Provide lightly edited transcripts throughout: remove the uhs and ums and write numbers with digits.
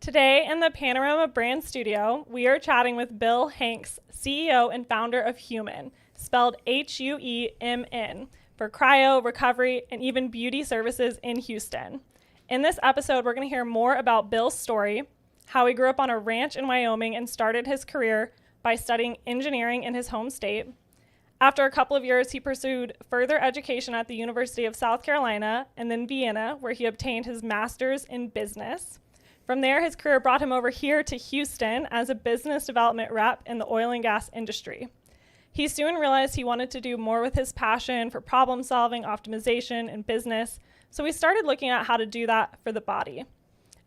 Today in the Panorama brand studio, we are chatting with Bill Hanks, CEO and founder of Huemn, spelled Huemn, for cryo, recovery, and even beauty services in Houston. In this episode, we're going to hear more about Bill's story, how he grew up on a ranch in Wyoming and started his career by studying engineering in his home state. After a couple of years, he pursued further education at the University of South Carolina and then Vienna, where he obtained his master's in business. From there, his career brought him over here to Houston as a business development rep in the oil and gas industry. He soon realized he wanted to do more with his passion for problem solving, optimization, and business, so he started looking at how to do that for the body.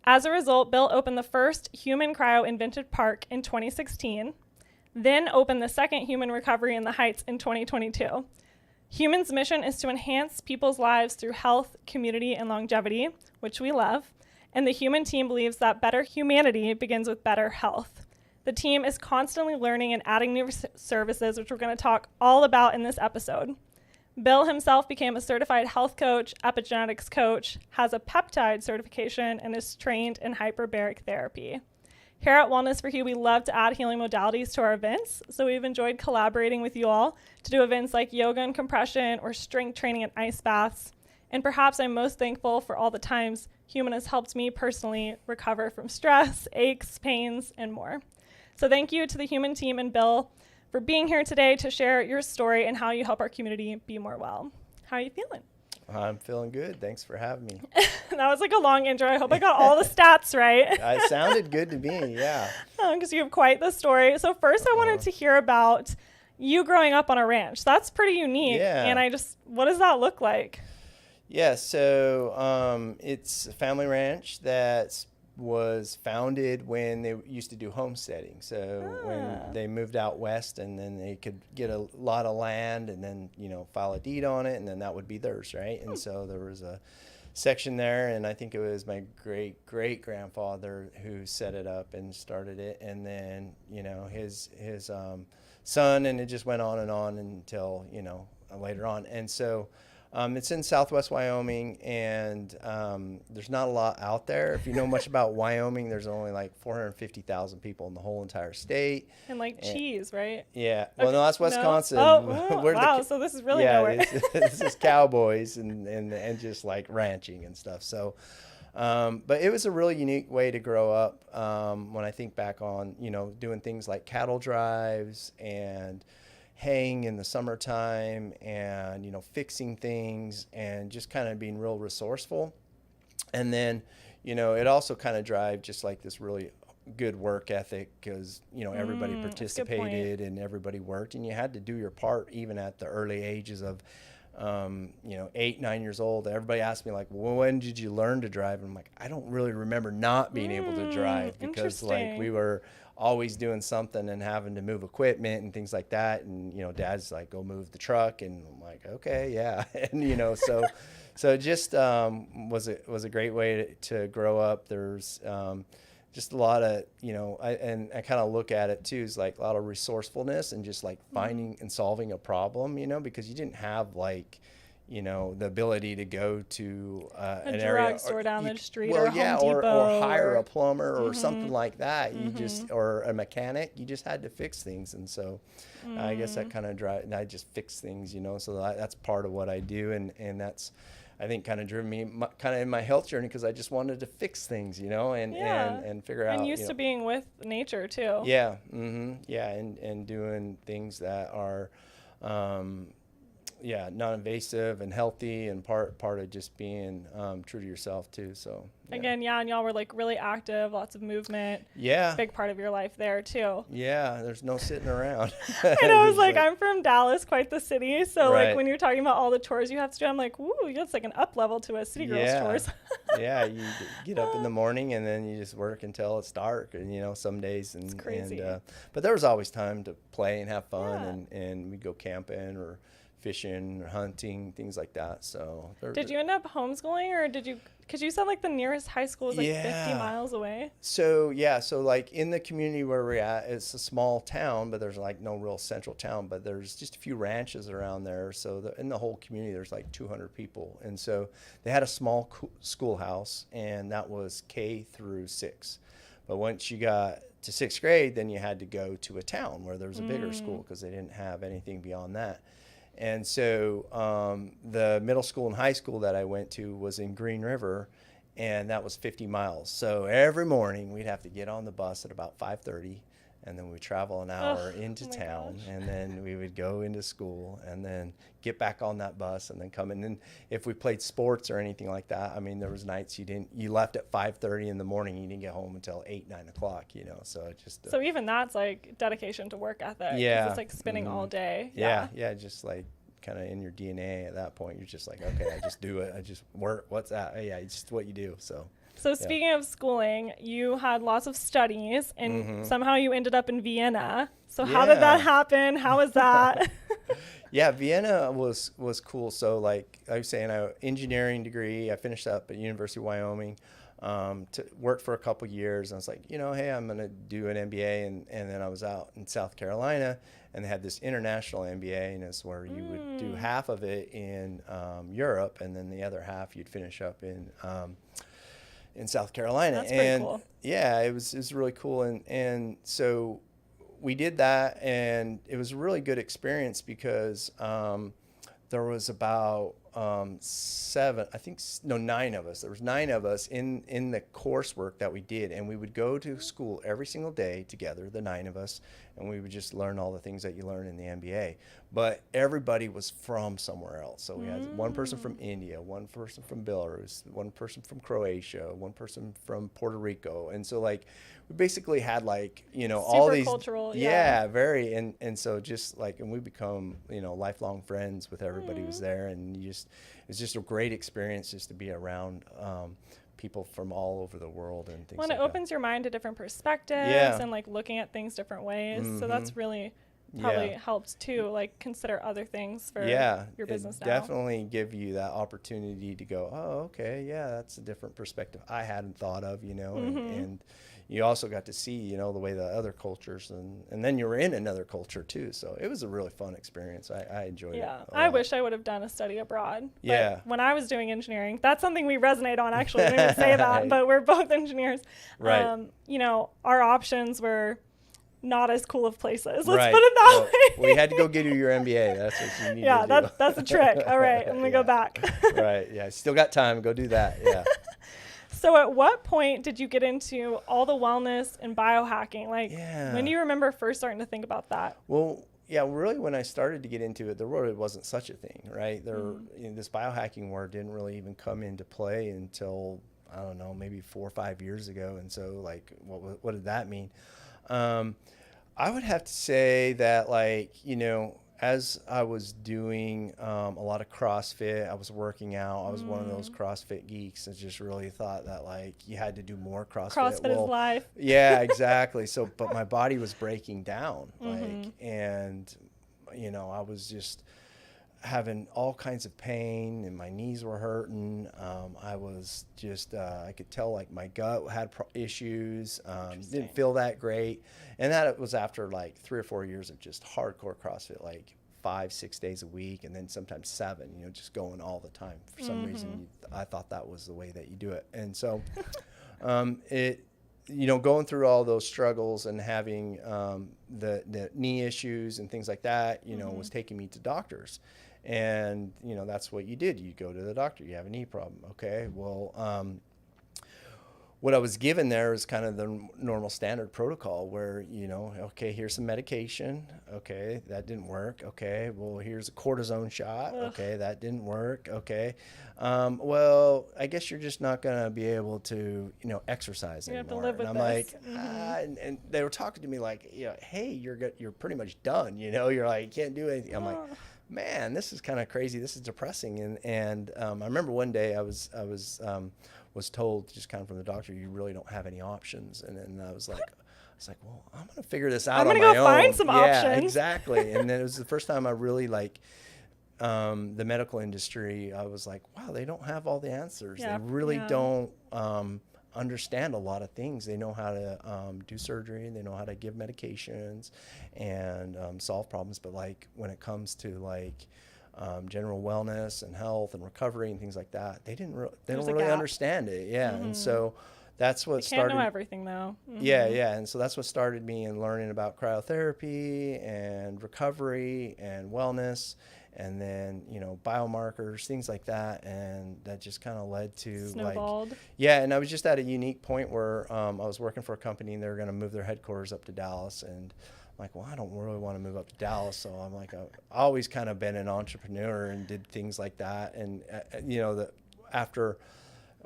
As a result, Bill opened the first Huemn Cryo Invented Park in 2016, then opened the second Huemn Recovery in the Heights in 2022. Huemn's mission is to enhance people's lives through health, community, and longevity, which we love. And the Huemn team believes that better humanity begins with better health. The team is constantly learning and adding new services, which we're going to talk all about in this episode. Bill himself became a certified health coach, epigenetics coach, has a peptide certification, and is trained in hyperbaric therapy. Here at WellnessForHou, we love to add healing modalities to our events, so we've enjoyed collaborating with you all to do events like yoga and compression or strength training and ice baths. And perhaps I'm most thankful for all the times Huemn has helped me personally recover from stress, aches, pains, and more. So thank you to the Huemn team and Bill for being here today to share your story and how you help our community be more well. How are you feeling? I'm feeling good. Thanks for having me. That was like a long intro. I hope I got all the stats right. It sounded good to me, yeah. Because you have quite the story. So first I wanted to hear about you growing up on a ranch. That's pretty unique. Yeah. And what does that look like? Yeah, so it's a family ranch that was founded when they used to do homesteading. So when they moved out west, and then they could get a lot of land and then, file a deed on it, and then that would be theirs, right? And so there was a section there, and I think it was my great-great-grandfather who set it up and started it, and then, his son, and it just went on until, later on. And so it's in southwest Wyoming, and there's not a lot out there. If you know much about Wyoming, there's only like 450,000 people in the whole entire state. And cheese, right? Yeah. Well, no, that's Wisconsin. No? Oh, wow. So this is really nowhere. This is cowboys and just like ranching and stuff. So, but it was a really unique way to grow up. When I think back on, doing things like cattle drives and haying in the summertime and, fixing things and just kind of being real resourceful. And then, it also kind of drive just like this really good work ethic because, everybody participated and everybody worked, and you had to do your part even at the early ages of, 8, 9 years old. Everybody asked me well, when did you learn to drive? And I'm like, I don't really remember not being able to drive because we were always doing something and having to move equipment and things like that. And, Dad's like, go move the truck. And I'm like, okay, yeah. And, so just was a great way to grow up. There's just a lot of, I kind of look at it too, is like a lot of resourcefulness and just like finding and solving a problem, because you didn't have the ability to go to an drugstore down the street, or Home Depot, or hire a plumber or something like that. You or a mechanic. You just had to fix things, and so I guess that kind of I just fix things, So that's part of what I do, and that's, I think, kind of driven me kind of in my health journey because I just wanted to fix things, and figure out. And used to being with nature too. Yeah, yeah, and doing things that are. Non-invasive and healthy, and part of just being true to yourself too. So again, and y'all were really active, lots of movement. Yeah, big part of your life there too. Yeah, there's no sitting around. And I was I'm from Dallas, quite the city. So when you're talking about all the chores you have to do, I'm like, woo, that's like an up level to a city girl's chores. Yeah, you get up in the morning and then you just work until it's dark, and some days and it's crazy. But there was always time to play and have fun, and we'd go camping or fishing or hunting, things like that. So did you end up homeschooling, or because you said the nearest high school was 50 miles away? So in the community where we're at, it's a small town, but there's no real central town, but there's just a few ranches around there. So in the whole community, there's 200 people. And so they had a small schoolhouse, and that was K through 6. But once you got to 6th grade, then you had to go to a town where there was a bigger school because they didn't have anything beyond that. And so the middle school and high school that I went to was in Green River, and that was 50 miles. So every morning we'd have to get on the bus at about 5:30, and then we'd travel an hour into town, and then we would go into school and then get back on that bus and then come in. And if we played sports or anything like that, I mean, there was nights you left at 5:30 in the morning, you didn't get home until 8, 9 o'clock, so it just. So even that's like dedication to work ethic. Yeah. 'Cause it's like spinning all day. Yeah. Just like kind of in your DNA at that point, you're just like, okay, I just do it. I just work. What's that? Yeah, it's just what you do. So speaking of schooling, you had lots of studies, and somehow you ended up in Vienna. So how did that happen? How was that? Yeah, Vienna was cool. So like I was saying, engineering degree. I finished up at University of Wyoming. Worked for a couple years. And I was like, hey, I'm going to do an MBA. And then I was out in South Carolina, and they had this international MBA, and it's where you would do half of it in Europe, and then the other half you'd finish up in South Carolina. That's pretty cool. Yeah, it was really cool. And so we did that, and it was a really good experience because there was about 9 of us. There was 9 of us in the coursework that we did, and we would go to school every single day together, the 9 of us, and we would just learn all the things that you learn in the MBA. But everybody was from somewhere else. So we had one person from India, one person from Belarus, one person from Croatia, one person from Puerto Rico. And so like we basically had like, all these cultural, very, and so just like, and we become, lifelong friends with everybody who was there, and it was just a great experience just to be around people from all over the world and things like that. Well, it opens your mind to different perspectives and like looking at things different ways. So that's really probably helped too, like consider other things for your business now. Definitely give you that opportunity to go, oh, okay, yeah, that's a different perspective I hadn't thought of, and you also got to see, the way the other cultures, and then you were in another culture too. So it was a really fun experience. I enjoyed it. Yeah, I wish I would have done a study abroad. But when I was doing engineering, that's something we resonate on, actually. I didn't even say that, but we're both engineers. Right. Our options were not as cool of places. Let's put it that way. We had to go get you your MBA. That's what you need to do. That's a trick. All right, I'm going to go back. Right, yeah. Still got time. Go do that, yeah. So at what point did you get into all the wellness and biohacking? Like, when do you remember first starting to think about that? Well, yeah, really when I started to get into it, there really wasn't such a thing, right? This biohacking word didn't really even come into play until, I don't know, maybe 4 or 5 years ago. And so, like, what did that mean? I would have to say that, like, as I was doing a lot of CrossFit, I was working out. I was one of those CrossFit geeks that just really thought that, like, you had to do more CrossFit. CrossFit is life. Yeah, exactly. So, but my body was breaking down, and, I was just having all kinds of pain, and my knees were hurting. I was just, I could tell like my gut had issues, didn't feel that great. And that was after like 3 or 4 years of just hardcore CrossFit, like 5-6 days a week, and then sometimes 7, just going all the time. For some reason, I thought that was the way that you do it. And so going through all those struggles and having the knee issues and things like that, was taking me to doctors. And, that's what you did. You go to the doctor, you have a knee problem. Okay, well, what I was given there is kind of the normal standard protocol where, okay, here's some medication. Okay, that didn't work. Okay, well, here's a cortisone shot. Okay, that didn't work. Okay, well, I guess you're just not going to be able to, exercise anymore. You have to live with and I'm this. like, and they were talking to me like, hey, you're pretty much done. You're like, you can't do anything. I'm like, man, this is kind of crazy. This is depressing. And I remember one day I was told just kind of from the doctor, you really don't have any options. And then I was like, well, I'm going to figure this out on my own. I'm going to go find some options. Yeah, exactly. And then it was the first time I really the medical industry. I was like, wow, they don't have all the answers. They really don't understand a lot of things. They know how to do surgery, and they know how to give medications and solve problems. But like when it comes to like general wellness and health and recovery and things like that, they don't really understand it. Yeah. And so that's what you started. Can't know everything though. Yeah. And so that's what started me in learning about cryotherapy and recovery and wellness, and then, biomarkers, things like that. And that just kind of led to Snowballed. and I was just at a unique point where I was working for a company and they were going to move their headquarters up to Dallas. And I'm like, well, I don't really want to move up to Dallas. So I'm like, I've always kind of been an entrepreneur and did things like that. And, after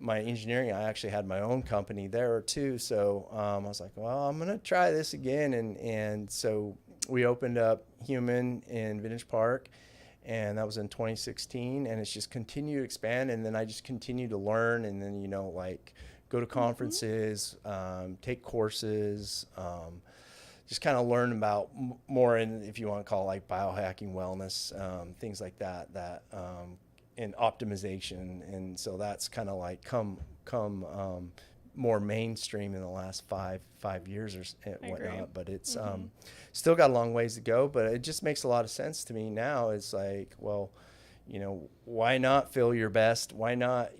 my engineering, I actually had my own company there too. So I was like, well, I'm going to try this again. And so we opened up Huemn in Vintage Park, and that was in 2016. And it's just continued to expand. And then I just continued to learn, and then, go to conferences, take courses, just kind of learn about more in, if you want to call it like biohacking, wellness, things like that, and optimization. And so that's kind of like come more mainstream in the last five years or whatnot. But it's still got a long ways to go, but it just makes a lot of sense to me now. It's like, well, why not feel your best? Why not,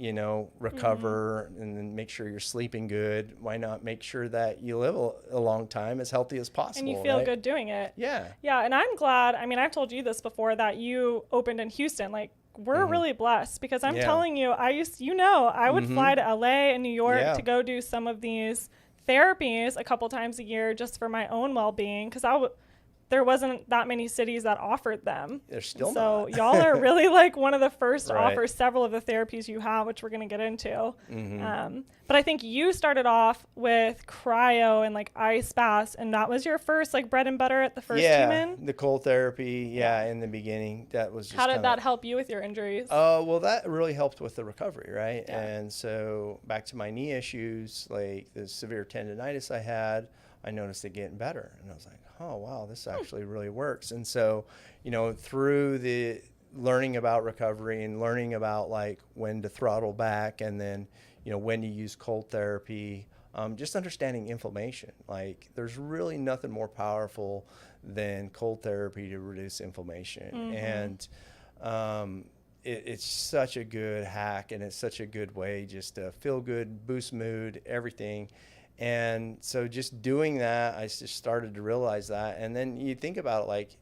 recover and then make sure you're sleeping good? Why not make sure that you live a long time as healthy as possible? And you feel good doing it. Yeah. Yeah. And I'm glad, I've told you this before, that you opened in Houston. Like, we're really blessed, because I'm telling you, I would fly to LA and New York to go do some of these therapies a couple times a year just for my own well-being, because there wasn't that many cities that offered them. There's still so not. Y'all are really like one of the first to offer several of the therapies you have, which we're going to get into. But I think you started off with cryo and like ice baths, and that was your first like bread and butter at the first Huemn? The cold therapy. In the beginning, that was just How did that help you with your injuries? Well, that really helped with the recovery, right? Yeah. And so back to my knee issues, like the severe tendonitis I had, I noticed it getting better. And I was like, oh, wow, this actually really works. And so, through the learning about recovery and learning about like when to throttle back, and then, when to use cold therapy, just understanding inflammation. Like, there's really nothing more powerful than cold therapy to reduce inflammation. And it's such a good hack, and it's such a good way just to feel good, boost mood, everything. And so just doing that, I just started to realize that. And then you think about it, like,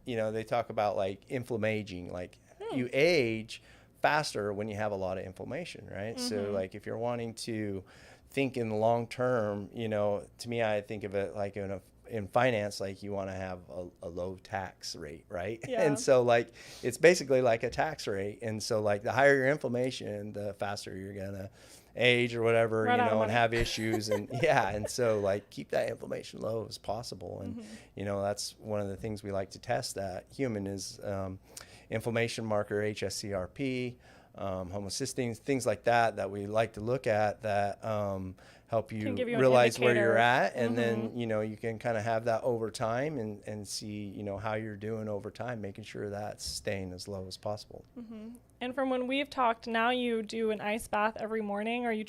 they talk about like inflammaging, like you age faster when you have a lot of inflammation, right? So like if you're wanting to think in the long term, to me, I think of it like in finance, like you want to have a low tax rate, right? Yeah. And so like it's basically like a tax rate. And so like the higher your inflammation, the faster you're gonna age or whatever, and have issues. And and so like keep that inflammation low as possible. And that's one of the things we like to test at Huemn is inflammation marker, HSCRP, homocysteine, things like that we like to look at that help you realize where you're at. And then you can kind of have that over time and see how you're doing over time, making sure that's staying as low as possible. And from when we've talked, now you do an ice bath every morning, or you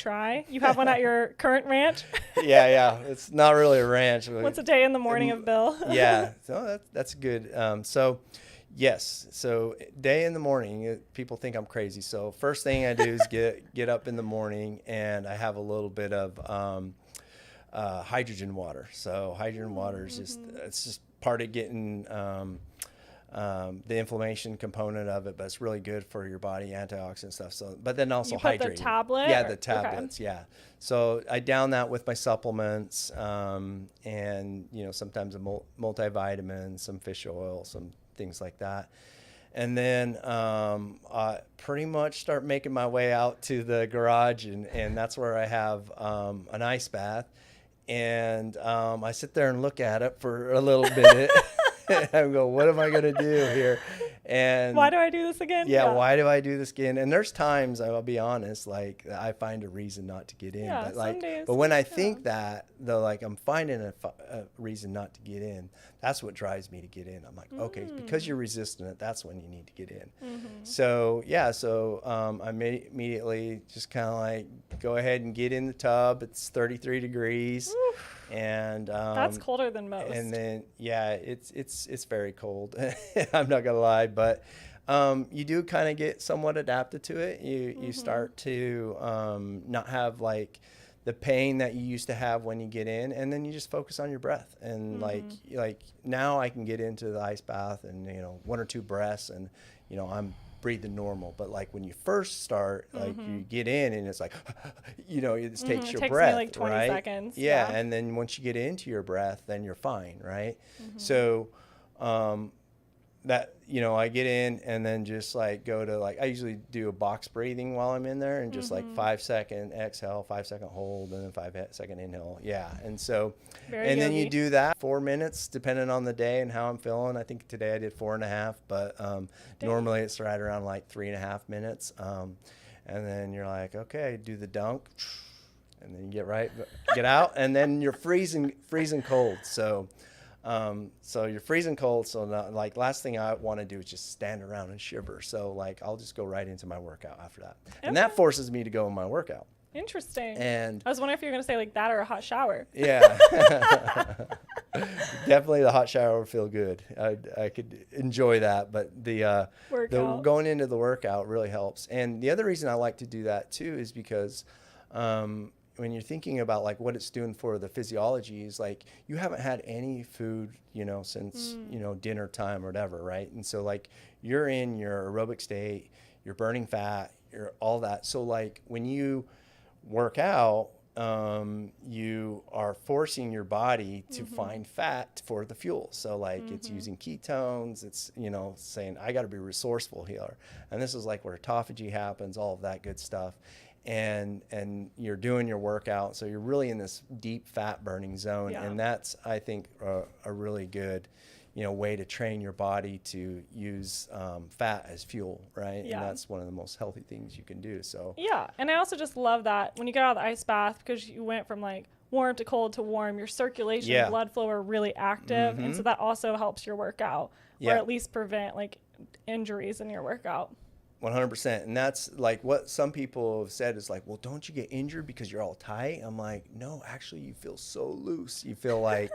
have one at your current ranch? Yeah. It's not really a ranch. What's a day in the morning of Bill? So that's good. Yes. So day in the morning, people think I'm crazy. So first thing I do is get up in the morning, and I have a little bit of hydrogen water. So hydrogen water is just part of getting the inflammation component of it, but it's really good for your body, antioxidant stuff. So, but then also hydrating. The tablet? Yeah, the tablets. Okay. Yeah. So I down that with my supplements, and sometimes a multivitamin, some fish oil, some things like that. And then I pretty much start making my way out to the garage, and that's where I have an ice bath. And I sit there and look at it for a little bit. I go, what am I going to do here? And why do I do this again? Yeah, why do I do this again? And there's times, I'll be honest, like I find a reason not to get in. Yeah, but like, some days, but when I think that, though, like I'm finding a reason not to get in, that's what drives me to get in. I'm like, okay, because you're resistant it, that's when you need to get in. So I immediately just kind of like go ahead and get in the tub. It's 33 degrees. Oof. And that's colder than most. And then it's very cold. I'm not gonna lie, but you do kind of get somewhat adapted to it. You start to not have like the pain that you used to have when you get in, and then you just focus on your breath. And like now I can get into the ice bath and, you know, 1 or 2 breaths and, you know, I'm breathing normal. But like when you first start, like you get in and it's like, you know, it takes your breath, me like 20 right? seconds. Yeah. And then once you get into your breath, then you're fine. Right. So, that, you know, I get in and then just like go to like, I usually do a box breathing while I'm in there and just like 5-second exhale, 5-second hold, and then 5-second inhale. Yeah. And so, and then you do that 4 minutes, depending on the day and how I'm feeling. I think today I did 4.5, but normally it's right around like 3.5 minutes. And then you're like, okay, do the dunk. And then you get out, and then you're freezing cold. So you're freezing cold. So not, like last thing I want to do is just stand around and shiver. So like I'll just go right into my workout after that. Okay. And that forces me to go in my workout. Interesting. And I was wondering if you were going to say like that or a hot shower. Yeah. Definitely the hot shower would feel good. I could enjoy that, but the going into the workout really helps. And the other reason I like to do that too is because when you're thinking about like what it's doing for the physiology is like you haven't had any food, you know, since, you know, dinner time or whatever, right? And so like you're in your aerobic state, you're burning fat, you're all that. So like when you work out, you are forcing your body to find fat for the fuel. So like it's using ketones, it's, you know, saying I got to be resourceful here. And this is like where autophagy happens, all of that good stuff. And you're doing your workout, so you're really in this deep fat burning zone, and that's, I think, a really good, you know, way to train your body to use fat as fuel, right? And that's one of the most healthy things you can do. So and I also just love that when you get out of the ice bath, because you went from like warm to cold to warm, your circulation and blood flow are really active, and so that also helps your workout, or at least prevent like injuries in your workout. 100%. And that's like what some people have said is like, well, don't you get injured because you're all tight? I'm like, no, actually you feel so loose. You feel like,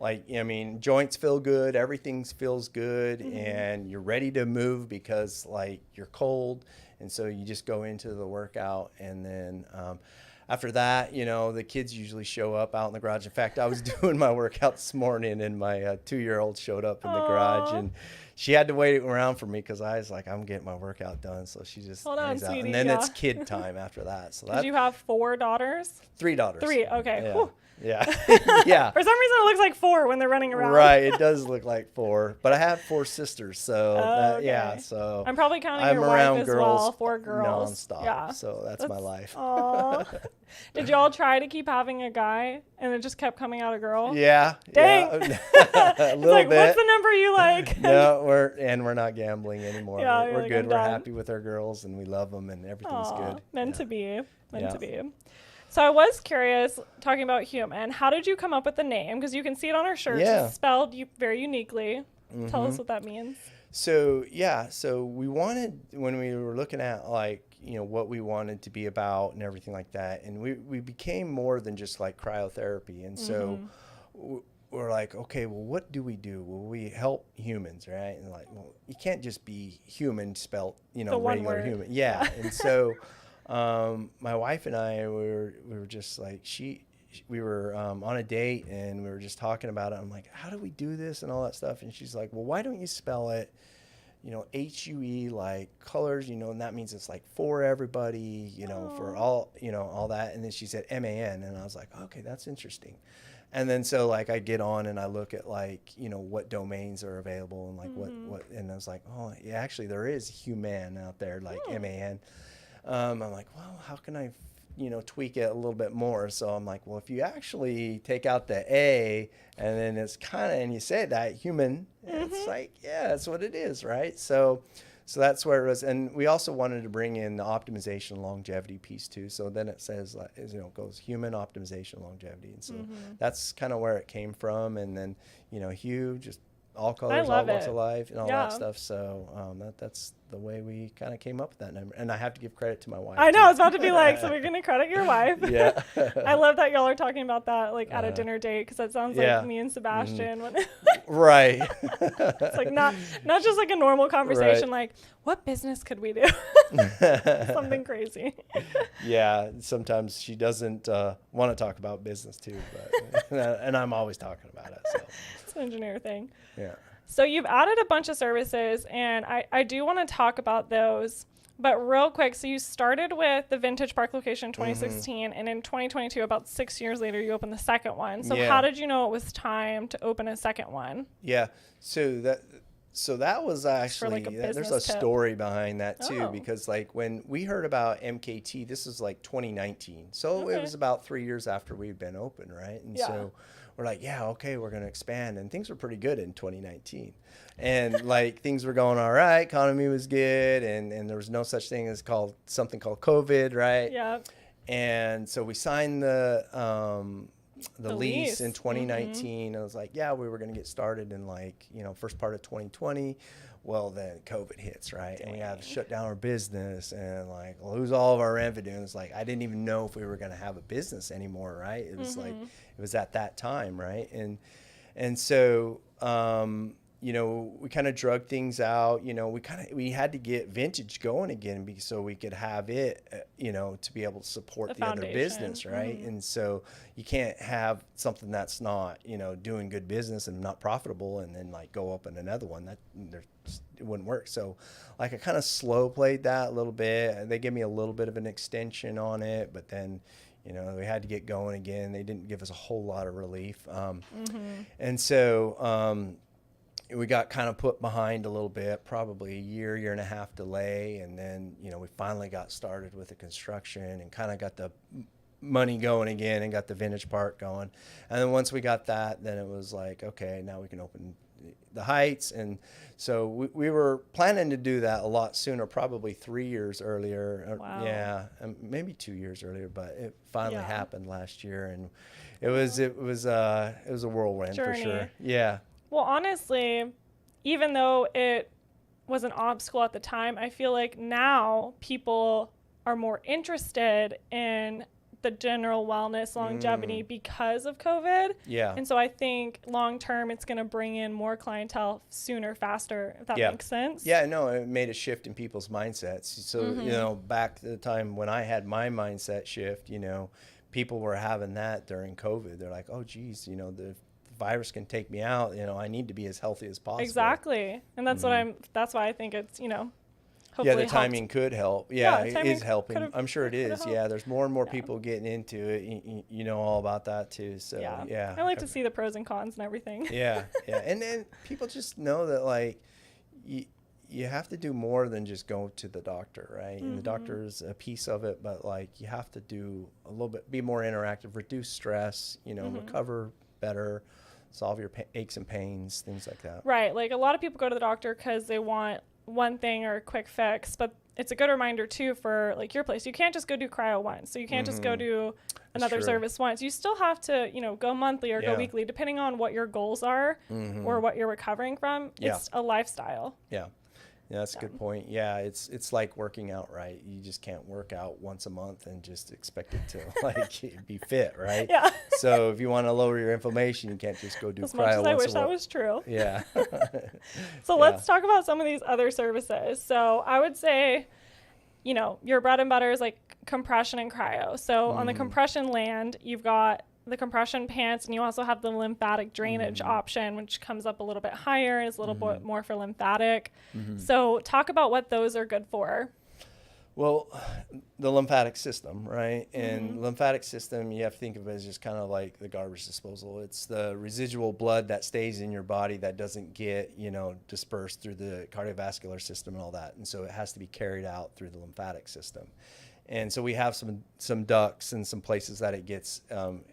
I mean, joints feel good, everything feels good, and you're ready to move because like you're cold. And so you just go into the workout, and then after that, you know, the kids usually show up out in the garage. In fact, I was doing my workout this morning, and my 2-year-old showed up in the garage, and she had to wait around for me because I was like, I'm getting my workout done. So she just hangs out. And then it's kid time after that. So that, you have 4 daughters? 3 daughters. 3, okay. Yeah. Yeah. Yeah. For some reason, it looks like 4 when they're running around. Right. It does look like 4. But I have 4 sisters. So, yeah. So I'm probably counting your wife as well. 4 girls. Nonstop. Yeah. So that's my life. Did y'all try to keep having a guy and it just kept coming out a girl? Yeah. Dang. Yeah. A little like, bit. What's the number you like? No, we're not gambling anymore. Yeah, we're like, good. We're happy with our girls, and we love them, and everything's good. Meant to be. Meant to be. So I was curious, talking about Huemn, how did you come up with the name? Because you can see it on our shirts. It's spelled very uniquely. Tell us what that means. So, so we wanted, when we were looking at like, you know, what we wanted to be about and everything like that, and we became more than just like cryotherapy. And so we're like, okay, well, what do we do? Well, we help humans, right? And like, well, you can't just be human spelled, you know, regular human. Yeah. And so my wife and I, we were just like, we were on a date, and we were just talking about it. I'm like, how do we do this and all that stuff? And she's like, well, why don't you spell it, you know, HUE, like colors, you know, and that means it's like for everybody, you know, for all, you know, all that. And then she said MAN, and I was like, okay, that's interesting. And then so like I get on and I look at like, you know, what domains are available and like what, and I was like, oh yeah, actually there is Huemn out there, like MAN. I'm like, well, how can I, you know, tweak it a little bit more? So I'm like, well, if you actually take out the A and then it's kind of, and you say that human, it's like, yeah, that's what it is. Right. So that's where it was. And we also wanted to bring in the optimization longevity piece too. So then it says, like, you know, it goes human optimization longevity. And so that's kind of where it came from. And then, you know, Hugh, just all colors, all walks of life, and all that stuff. So the way we kind of came up with that number. And I have to give credit to my wife. I know, too. I was about to be like, so we're going to credit your wife. Yeah. I love that y'all are talking about that like at a dinner date, because that sounds Yeah. like me and Sebastian. When Right. it's like not just like a normal conversation, Right. like, what business could we do? Something crazy. Yeah. Sometimes she doesn't want to talk about business too, but and I'm always talking about it. So. It's an engineer thing. Yeah. So you've added a bunch of services, and I do want to talk about those. But real quick, so you started with the Vintage Park location in 2016, and in 2022, about 6 years later, you opened the second one. So Yeah. how did you know it was time to open a second one? Yeah. So that was actually, like, a there's a business tip. story behind that too, Oh. because like when we heard about MKT, this is like 2019. So Okay. it was about 3 years after we'd been open, right? And Yeah. so we're like, yeah, okay, we're going to expand. And things were pretty good in 2019. And like things were going all right. Economy was good. And there was no such thing as something called COVID, right? Yeah. And so we signed the lease in lease. 2019. I was like, yeah, we were going to get started in like, first part of 2020. Well, then COVID hits, right? And we have to shut down our business and like lose all of our revenues. Like I didn't even know if we were going to have a business anymore, right? It was like, it was at that time, right? And so, we kind of drug things out. We had to get Vintage going again so we could have it, to be able to support the other foundation. business, right? And so you can't have something that's not, doing good business and not profitable, and then like go open another one. It wouldn't work. So like I kind of slow played that a little bit. They gave me a little bit of an extension on it, but then we had to get going again. They didn't give us a whole lot of relief. And so we got kind of put behind a little bit, probably a year and a half delay. And then, we finally got started with the construction and kind of got the money going again and got the Vintage Park going. And then once we got that, then it was like, okay, now we can open the Heights. And so we were planning to do that a lot sooner, probably 3 years earlier. Wow. Yeah, maybe 2 years earlier, but it finally Yeah. happened last year. And it was a whirlwind Journey. for sure. Yeah. Well, honestly, even though it was an obstacle at the time, I feel like now people are more interested in the general wellness longevity because of COVID. Yeah. And so I think long term it's going to bring in more clientele sooner, faster, if that makes sense. Yeah, no, it made a shift in people's mindsets. So, back to the time when I had my mindset shift, people were having that during COVID. They're like, oh, geez, the virus can take me out. I need to be as healthy as possible. Exactly. And that's that's why I think it's, hopefully yeah, the timing could help. Yeah, it is helping. I'm sure it is. Yeah, there's more and more people getting into it. You know all about that too. So yeah. I like to see the pros and cons and everything. Yeah. And then people just know that like you have to do more than just go to the doctor, right? And the doctor is a piece of it, but like you have to do a little bit, be more interactive, reduce stress, recover better, solve your aches and pains, things like that. Right. Like a lot of people go to the doctor because they want one thing or a quick fix, but it's a good reminder too for like your place. You can't just go do cryo once. So you can't just go do another service once. You still have to, go monthly or go weekly, depending on what your goals are or what you're recovering from. It's a lifestyle. Yeah. Yeah, that's a good point. Yeah, it's like working out, right? You just can't work out once a month and just expect it to like be fit, right? Yeah. So if you want to lower your inflament, you can't just go do as cryo much as once I wish a that month. was true. Yeah. So let's talk about some of these other services. So I would say, your bread and butter is like compression and cryo. So on the compression land, you've got the compression pants, and you also have the lymphatic drainage option, which comes up a little bit higher and is a little bit more for lymphatic. So talk about what those are good for. Well, the lymphatic system, right? And lymphatic system, you have to think of it as just kind of like the garbage disposal. It's the residual blood that stays in your body that doesn't get, dispersed through the cardiovascular system and all that. And so it has to be carried out through the lymphatic system. And so we have some ducts and some places that it gets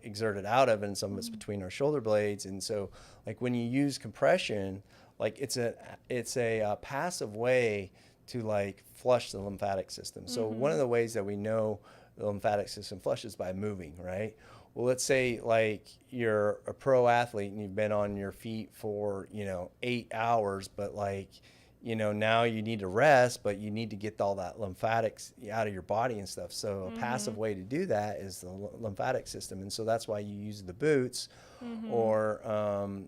exerted out of, and some of it's between our shoulder blades. And so like when you use compression, like it's a passive way to like flush the lymphatic system. So one of the ways that we know the lymphatic system flushes by moving, right? Well, let's say like you're a pro athlete and you've been on your feet for, 8 hours, but like now you need to rest, but you need to get all that lymphatics out of your body and stuff. So a passive way to do that is the lymphatic system. And so that's why you use the boots or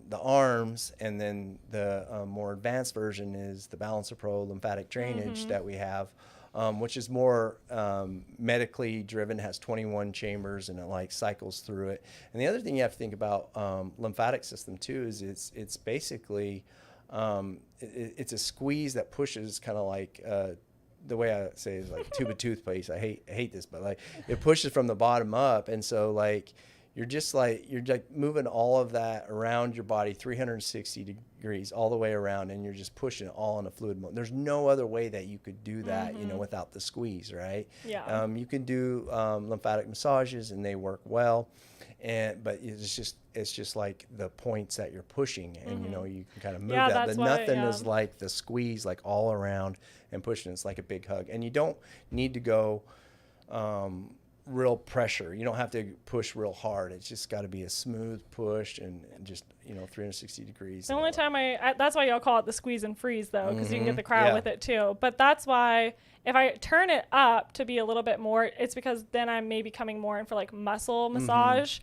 the arms. And then the more advanced version is the Balancer Pro lymphatic drainage that we have, which is more medically driven, has 21 chambers, and it like cycles through it. And the other thing you have to think about lymphatic system too is it's basically it's a squeeze that pushes, kind of like the way I say is like tube of toothpaste. I hate this, but like it pushes from the bottom up, and so like you're like moving all of that around your body 360 degrees all the way around, and you're just pushing it all in a fluid mode. There's no other way that you could do that, without the squeeze, right? Yeah. You can do lymphatic massages, and they work well. But it's just like the points that you're pushing, and you can kind of move that. But nothing is like the squeeze, like all around and pushing. It's like a big hug, and you don't need to go real pressure. You don't have to push real hard. It's just got to be a smooth push and just 360 degrees. The only time that's why y'all call it the squeeze and freeze though, because you can get the cryo with it too. But that's why if I turn it up to be a little bit more, it's because then I'm maybe coming more in for like muscle massage.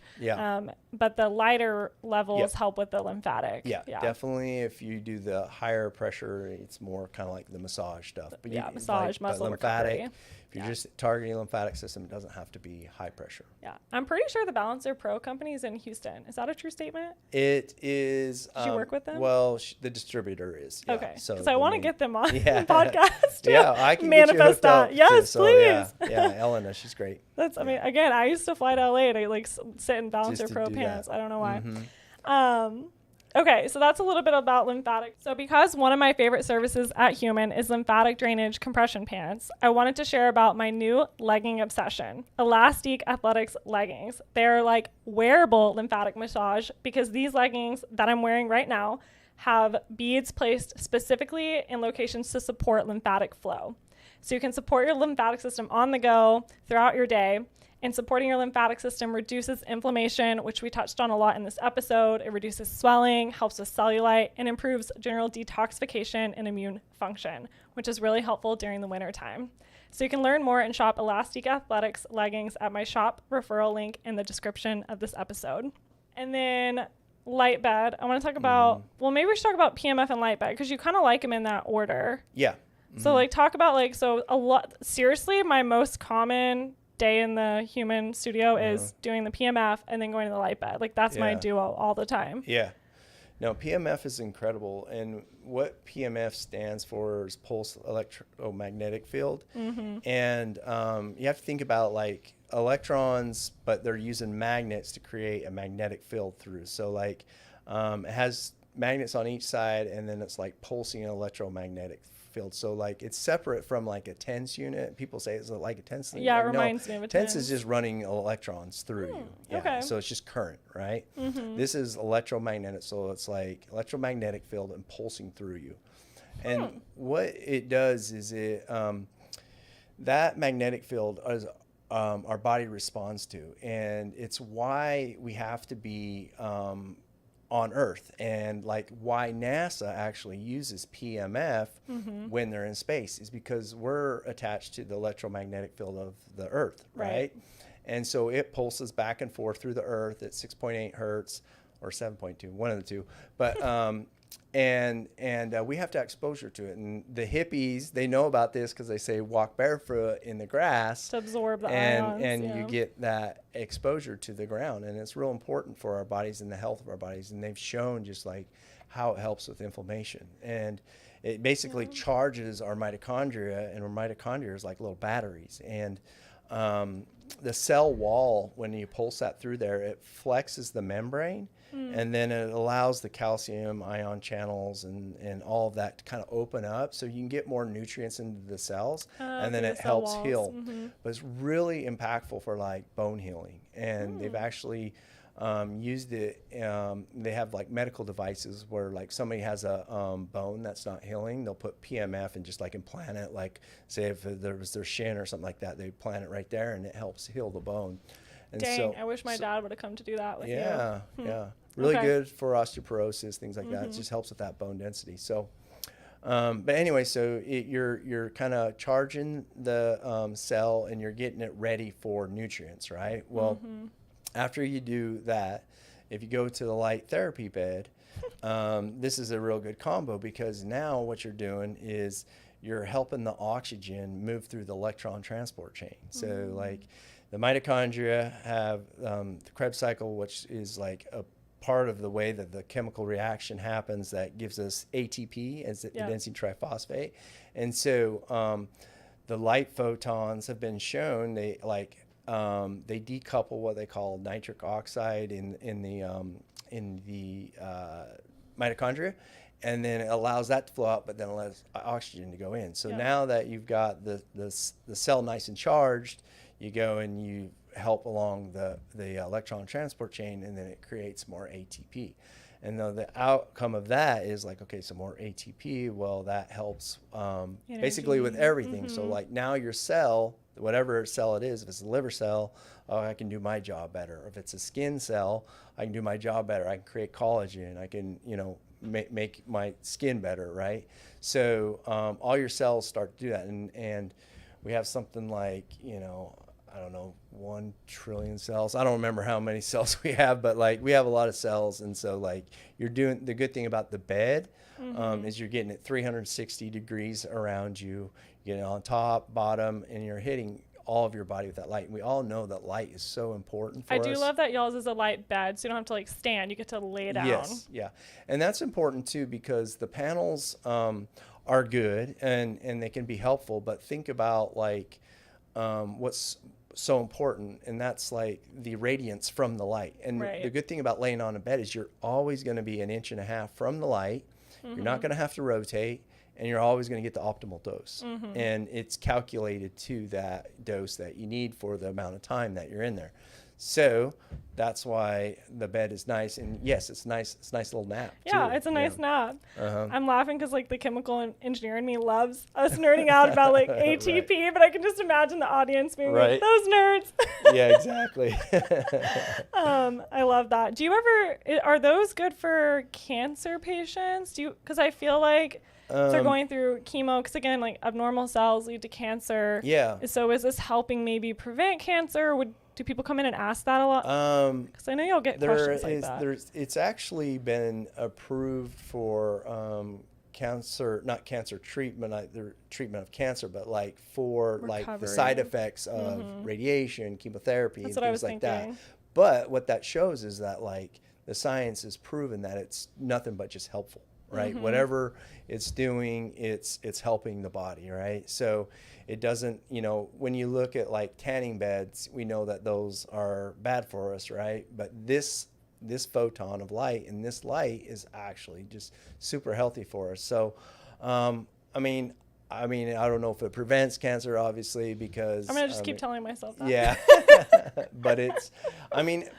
But the lighter levels help with the lymphatic. Yeah, definitely. If you do the higher pressure, it's more kind of like the massage stuff. But massage, muscle recovery. If you're just targeting lymphatic system, it doesn't have to be high pressure. Yeah. I'm pretty sure the Balancer Pro company is in Houston. Is that a true statement? It is. Did you work with them? Well, the distributor is. Yeah. Okay. So because I want to get them on the podcast. Yeah, I can manifest that. Yes, so, please. Yeah, Elena, she's great. Again, I used to fly to LA to like sit in Balancer Pro pants. I don't know why. Okay, so that's a little bit about lymphatic. So because one of my favorite services at Huemn is lymphatic drainage compression pants, I wanted to share about my new legging obsession, Elastic Athletics leggings. They're like wearable lymphatic massage because these leggings that I'm wearing right now have beads placed specifically in locations to support lymphatic flow. So you can support your lymphatic system on the go throughout your day. And supporting your lymphatic system reduces inflammation, which we touched on a lot in this episode. It reduces swelling, helps with cellulite, and improves general detoxification and immune function, which is really helpful during the winter time. So you can learn more and shop Elastic Athletics leggings at my shop referral link in the description of this episode. And then light bed. I want to talk about, well, maybe we should talk about PMF and light bed because you kind of like them in that order. Yeah. So like talk about seriously, my most common day in the Huemn studio is doing the PMF and then going to the light bed. Like that's my duo all the time. Yeah. No, PMF is incredible. And what PMF stands for is pulse electromagnetic field. And you have to think about like electrons, but they're using magnets to create a magnetic field through. So like it has magnets on each side, and then it's like pulsing an electromagnetic field. So like it's separate from like a TENS unit. People say it's like a TENS thing. Yeah, it reminds me of a TENS. TENS is just running electrons through you. Yeah. Okay. So it's just current, right? This is electromagnetic. So it's like electromagnetic field and pulsing through you. And what it does is that magnetic field is our body responds to, and it's why we have to be on Earth, and like why NASA actually uses PMF when they're in space is because we're attached to the electromagnetic field of the Earth, right? And so it pulses back and forth through the Earth at 6.8 hertz or 7.2, one of the two. But and we have to have exposure to it. And the hippies, they know about this because they say walk barefoot in the grass to absorb the ions, and you get that exposure to the ground. And it's real important for our bodies and the health of our bodies. And they've shown just like how it helps with inflammation. And it basically charges our mitochondria, and our mitochondria is like little batteries. And the cell wall, when you pulse that through there, it flexes the membrane. And then it allows the calcium ion channels and all of that to kind of open up so you can get more nutrients into the cells, and then it helps heal. But it's really impactful for like bone healing. And they've actually used it. They have like medical devices where like somebody has a bone that's not healing, they'll put PMF and just like implant it, like say if there was their shin or something like that, they plant it right there and it helps heal the bone. And dang, I wish my dad would have come to do that with you. Yeah. Really good for osteoporosis, things like that. It just helps with that bone density. So But anyway, so you're kind of charging the cell and you're getting it ready for nutrients, right? Well, after you do that, if you go to the light therapy bed, this is a real good combo, because now what you're doing is you're helping the oxygen move through the electron transport chain. So like the mitochondria have the Krebs cycle, which is like a part of the way that the chemical reaction happens that gives us ATP, as adenosine triphosphate. And so the light photons have been shown, they decouple what they call nitric oxide in the mitochondria, and then it allows that to flow out, but then allows oxygen to go in. So now that you've got the cell nice and charged, you go and you help along the electron transport chain, and then it creates more ATP. And the outcome of that is like, okay, so more ATP, well, that helps basically with everything. So like now your cell, whatever cell it is, if it's a liver cell, I can do my job better. If it's a skin cell, I can do my job better. I can create collagen. I can, make my skin better, right? So all your cells start to do that. And we have something like, I don't know, 1 trillion cells. I don't remember how many cells we have, but like we have a lot of cells. And so like you're doing, the good thing about the bed is you're getting it 360 degrees around you. You're getting on top, bottom, and you're hitting all of your body with that light. And we all know that light is so important for us. I do love that y'all's is a light bed, so you don't have to like stand. You get to lay down. Yes, yeah. And that's important too, because the panels are good and they can be helpful, but think about like what's so important, and that's like the radiance from the light. And the good thing about laying on a bed is you're always going to be 1.5 inches from the light. You're not going to have to rotate, and you're always going to get the optimal dose. And it's calculated to that dose that you need for the amount of time that you're in there. So that's why the bed is nice. And yes, it's nice. It's a nice little nap. Yeah, too. it's a nice nap. I'm laughing because like the chemical engineer in me loves us nerding out about like ATP, but I can just imagine the audience being like, those nerds. Yeah, exactly. I love that. Do you ever, are those good for cancer patients? Because I feel like they're going through chemo, because again, like abnormal cells lead to cancer. Yeah. So is this helping maybe prevent cancer? Do people come in and ask that a lot? Because I know you'll get questions like that. It's actually been approved for cancer, not cancer treatment, the treatment of cancer, but like for recovery, like the side effects of radiation, chemotherapy, and things like that. But what that shows is that like the science has proven that it's nothing but just helpful. Right, whatever it's doing, it's helping the body, right? So it doesn't, when you look at like tanning beds, we know that those are bad for us, right? But this photon of light, and this light is actually just super healthy for us. So, I mean, I don't know if it prevents cancer, obviously, because I'm gonna just keep telling myself that. Yeah, but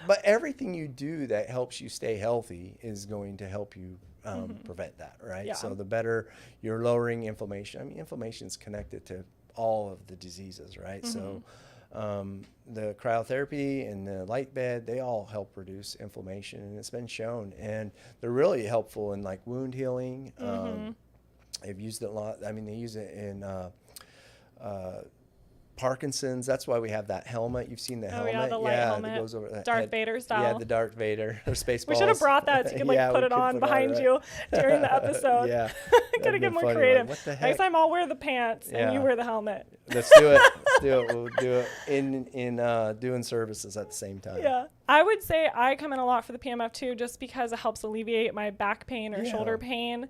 but everything you do that helps you stay healthy is going to help you prevent that, right? Yeah. So the better you're lowering inflammation. Inflammation is connected to all of the diseases, right? So the cryotherapy and the light bed, they all help reduce inflammation, and it's been shown, and they're really helpful in like wound healing. They've used it a lot. They use it in Parkinson's. That's why we have that helmet. You've seen the helmet. Yeah, the light helmet. That goes over the Darth Vader style. Yeah, the Darth Vader or Spaceballs. We should have brought that so you could put it on behind you during the episode. Yeah. Gotta get more creative. What the heck? Next time I'll wear the pants and you wear the helmet. Let's do it. We'll do it in doing services at the same time. Yeah. I would say I come in a lot for the PEMF too, just because it helps alleviate my back pain or shoulder pain,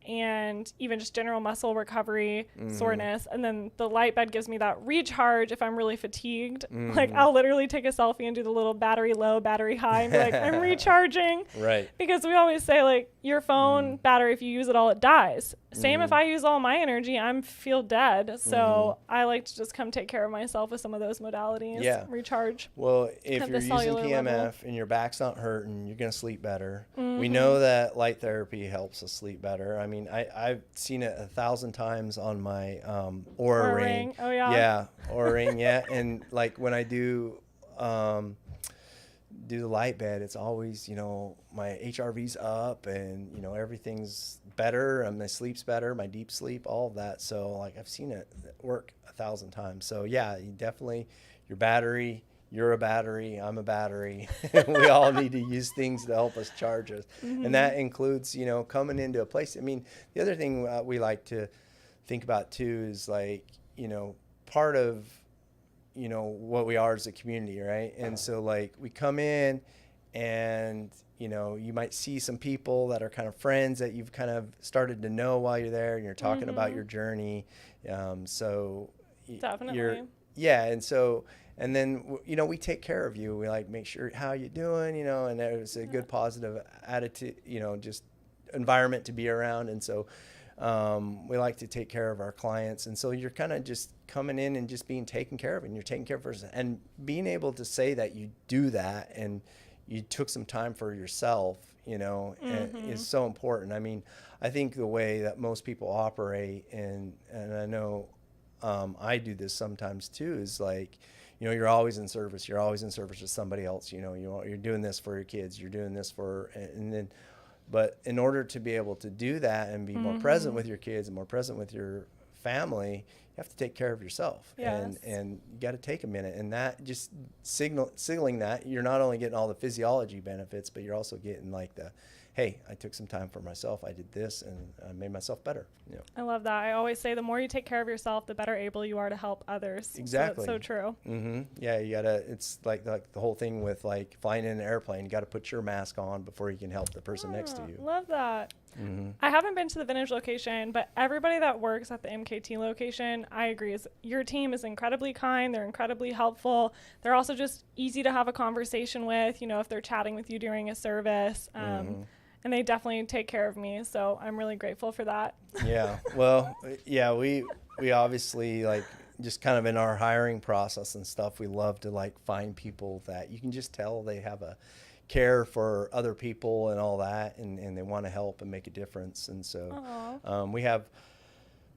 and even just general muscle recovery, soreness. And then the light bed gives me that recharge if I'm really fatigued. Like I'll literally take a selfie and do the little battery low, battery high, and be like, I'm recharging. Right. Because we always say like your phone battery, if you use it all, it dies. Same if I use all my energy, I feel dead. So I like to just come take care of myself with some of those modalities. Yeah. Recharge. Well, if you're using PEMF and your back's not hurting, you're going to sleep better. We know that light therapy helps us sleep better. I've seen it 1,000 times on my Oura Ring. Oh, yeah. Yeah, Oura Ring, yeah. And like when I do do the light bed, it's always, my HRV's up and, everything's better and my sleep's better, my deep sleep, all of that. So like I've seen it work 1,000 times. So yeah, you definitely, your battery, you're a battery, I'm a battery. We all need to use things to help us charge us. And that includes, coming into a place. I mean, the other thing we like to think about too is like, part of, what we are as a community, right? And so like we come in and, you might see some people that are kind of friends that you've kind of started to know while you're there and you're talking about your journey. So Definitely. And then, we take care of you. We like make sure how you doing, and there's a good positive attitude, just environment to be around. And so we like to take care of our clients. And so you're kind of just coming in and just being taken care of, and you're taking care of person. And being able to say that you do that and you took some time for yourself, is so important. I mean, I think the way that most people operate, and I know I do this sometimes too, is like, you're always in service. You're always in service to somebody else. You're doing this for your kids. You're doing this but in order to be able to do that and be more present with your kids and more present with your family, you have to take care of yourself. Yes. And you got to take a minute. And that just signaling that you're not only getting all the physiology benefits, but you're also getting like hey, I took some time for myself. I did this and I made myself better. I love that. I always say the more you take care of yourself, the better able you are to help others. Exactly. So that's so true. Yeah, you gotta. It's like the whole thing with like flying in an airplane. You got to put your mask on before you can help the person next to you. Love that. I haven't been to the Vintage location, but everybody that works at the MKT location, I agree, your team is incredibly kind. They're incredibly helpful. They're also just easy to have a conversation with. If they're chatting with you during a service. And they definitely take care of me, so I'm really grateful for that. Yeah, well, yeah, we obviously like just kind of in our hiring process and stuff, we love to like find people that you can just tell they have a care for other people and all that, and they want to help and make a difference. And so we have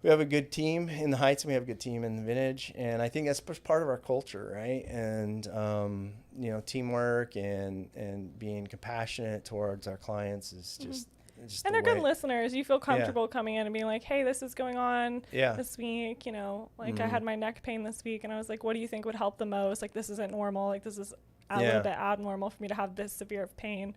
a good team in the Heights and we have a good team in the Vintage, and I think that's part of our culture, right? And teamwork and being compassionate towards our clients is just and they're good listeners. You feel comfortable coming in and being like, hey, this is going on this week, I had my neck pain this week and I was like, what do you think would help the most? Like, this isn't normal. Like, this is a little bit abnormal for me to have this severe of pain,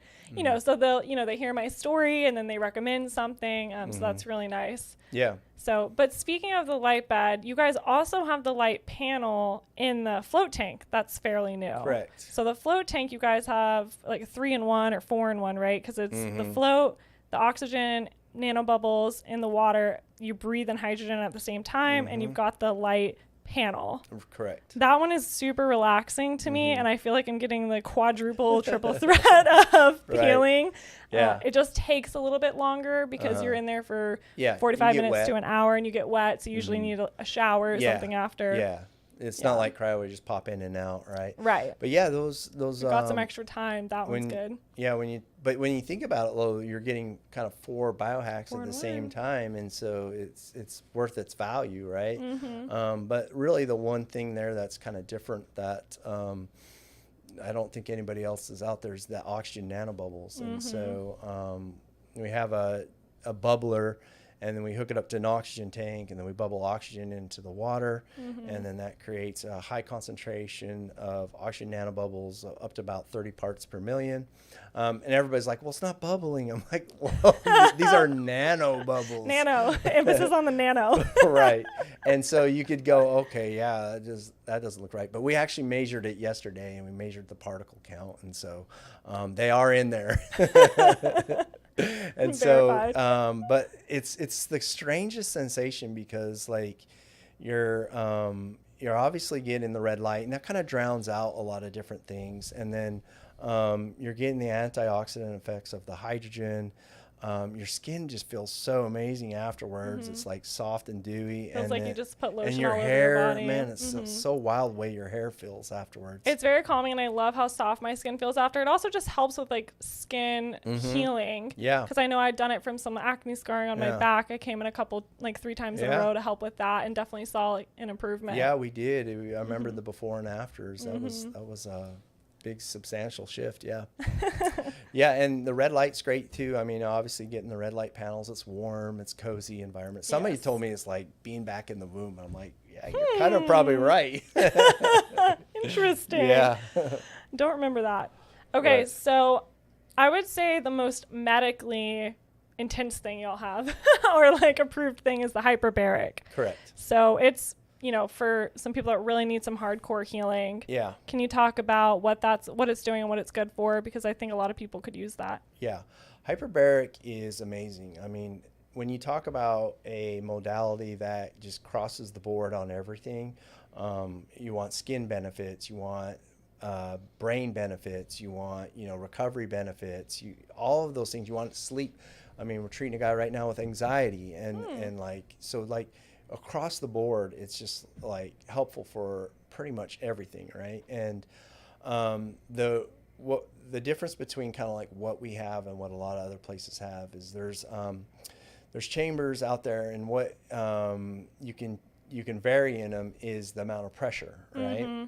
so they'll, they hear my story and then they recommend something. So that's really nice. Yeah. So, but speaking of the light bed, you guys also have the light panel in the float tank. That's fairly new. Correct. So the float tank, you guys have like a 3-in-1 or 4-in-1, right? Because it's the float, the oxygen, nanobubbles in the water. You breathe in hydrogen at the same time, and you've got the light panel. Correct. That one is super relaxing to me, and I feel like I'm getting the quadruple, triple threat of feeling. Yeah. It just takes a little bit longer because you're in there for 45 minutes to an hour, and you get wet, so you usually need a shower or something after. Yeah. It's not like cryo where you just pop in and out, right? Right. But yeah, those got some extra time. That one's good. Yeah, when you think about it, Lo, you're getting kind of 4 biohacks at the same time, and so it's worth its value, right? But really, the one thing there that's kind of different that I don't think anybody else is out there is the oxygen nanobubbles, and so we have a bubbler. And then we hook it up to an oxygen tank, and then we bubble oxygen into the water, and then that creates a high concentration of oxygen nanobubbles up to about 30 parts per million. And everybody's like, well, it's not bubbling. I'm like, well, these are nano bubbles. Nano. Emphasis on the nano. Right. And so you could go, okay, yeah, that doesn't look right. But we actually measured it yesterday, and we measured the particle count. And so they are in there. And so, but it's the strangest sensation because like you're obviously getting the red light, and that kind of drowns out a lot of different things. And then you're getting the antioxidant effects of the hydrogen. Your skin just feels so amazing afterwards. It's like soft and dewy. Feels like you just put lotion and your all over hair, your body. man, it's so wild the way your hair feels afterwards. It's very calming, and I love how soft my skin feels after. It also just helps with like skin healing. Yeah. Because I know I'd done it from some acne scarring on my back. I came in 3 times in a row to help with that, and definitely saw like, an improvement. Yeah, we did. I remember the before and afters. That was big substantial shift. Yeah. Yeah. And the red light's great too. I mean, obviously getting the red light panels, it's warm, it's cozy environment. Somebody told me it's like being back in the womb. I'm like, yeah, you're kind of probably right. Interesting. Yeah. Don't remember that. Okay. Right. So I would say the most medically intense thing you'll have or like approved thing is the hyperbaric. Correct. So it's, you know, for some people that really need some hardcore healing. Yeah. Can you talk about what it's doing and what it's good for? Because I think a lot of people could use that. Yeah. Hyperbaric is amazing. I mean, when you talk about a modality that just crosses the board on everything, you want skin benefits, you want brain benefits, you want, you know, recovery benefits, all of those things. You want sleep. I mean, we're treating a guy right now with anxiety and like, so like across the board, it's just like helpful for pretty much everything. Right. And the difference between kind of like what we have and what a lot of other places have is there's chambers out there, and what you can vary in them is the amount of pressure. Right. Mm-hmm.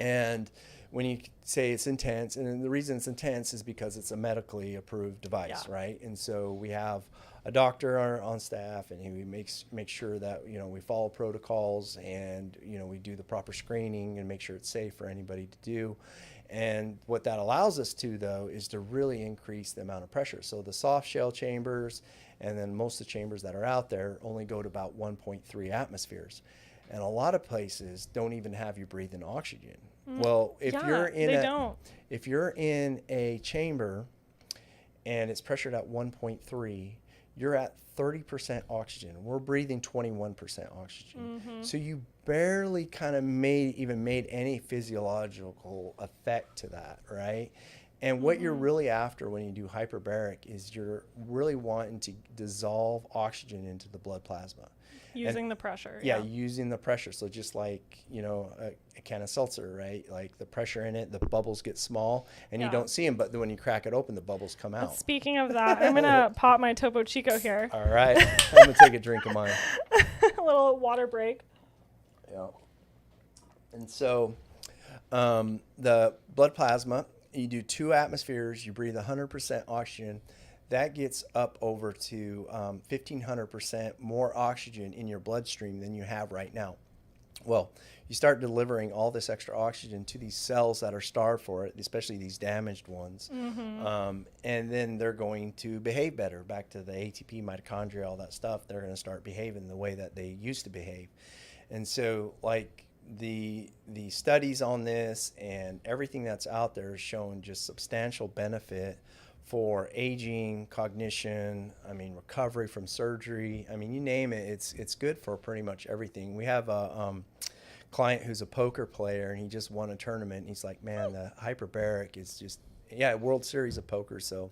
And when you say it's intense, and the reason it's intense is because it's a medically approved device, right? And so we have a doctor on staff, and he makes sure that, you know, we follow protocols, and, you know, we do the proper screening and make sure it's safe for anybody to do. And what that allows us to, though, is to really increase the amount of pressure. So the soft shell chambers, and then most of the chambers that are out there only go to about 1.3 atmospheres. And a lot of places don't even have you breathe in oxygen. Well, if you're in a chamber and it's pressured at 1.3, you're at 30% oxygen. We're breathing 21% oxygen. Mm-hmm. So you barely kind of made any physiological effect to that, right? And what you're really after when you do hyperbaric is you're really wanting to dissolve oxygen into the blood plasma. Using the pressure. Yeah, using the pressure. So just like, you know, a can of seltzer, right? Like the pressure in it, the bubbles get small, and you don't see them, but then when you crack it open, the bubbles come out. But speaking of that, I'm going to pop my Topo Chico here. All right. I'm going to take a drink of mine. A little water break. Yeah. And so the blood plasma, you do 2 atmospheres, you breathe 100% oxygen. That gets up over to 1,500% more oxygen in your bloodstream than you have right now. Well, you start delivering all this extra oxygen to these cells that are starved for it, especially these damaged ones. Mm-hmm. And then they're going to behave better. Back to the ATP, mitochondria, all that stuff, they're going to start behaving the way that they used to behave. And so, like, the studies on this and everything that's out there is showing just substantial benefit for aging, cognition, I mean, recovery from surgery. I mean, you name it, it's good for pretty much everything. We have a client who's a poker player, and he just won a tournament. And he's like, man, the hyperbaric is just, World Series of Poker. So,